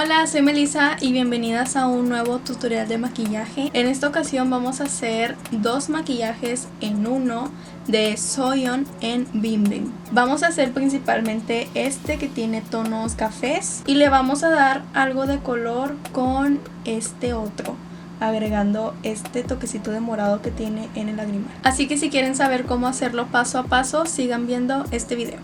Hola, soy Melissa y bienvenidas a un nuevo tutorial de maquillaje. En esta ocasión vamos a hacer dos maquillajes en uno de Soyeon en Bim Bim. Vamos a hacer principalmente este que tiene tonos cafés y le vamos a dar algo de color con este otro, agregando este toquecito de morado que tiene en el lagrimal. Así que si quieren saber cómo hacerlo paso a paso, sigan viendo este video.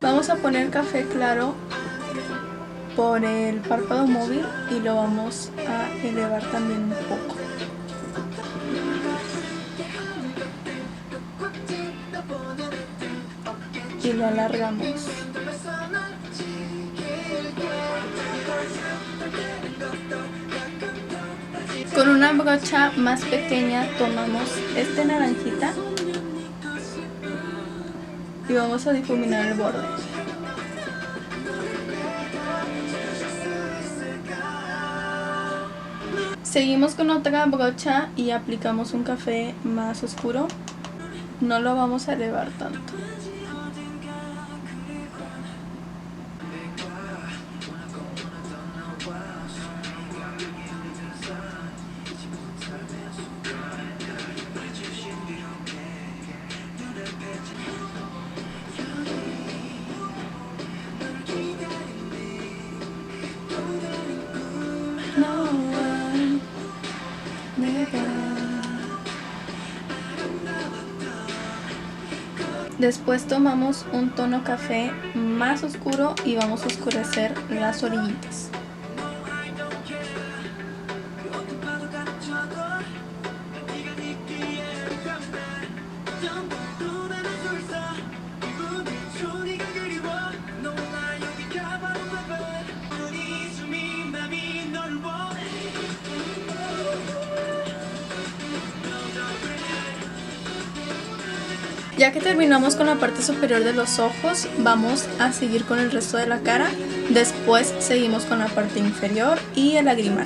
Vamos a poner café claro por el párpado móvil y lo vamos a elevar también un poco. Y lo alargamos. Con una brocha más pequeña tomamos este naranjita y vamos a difuminar el borde. Seguimos con otra brocha y aplicamos un café más oscuro. No lo vamos a elevar tanto. Después tomamos un tono café más oscuro y vamos a oscurecer las orillitas. Ya que terminamos con la parte superior de los ojos, vamos a seguir con el resto de la cara. Después seguimos con la parte inferior y el lagrimal.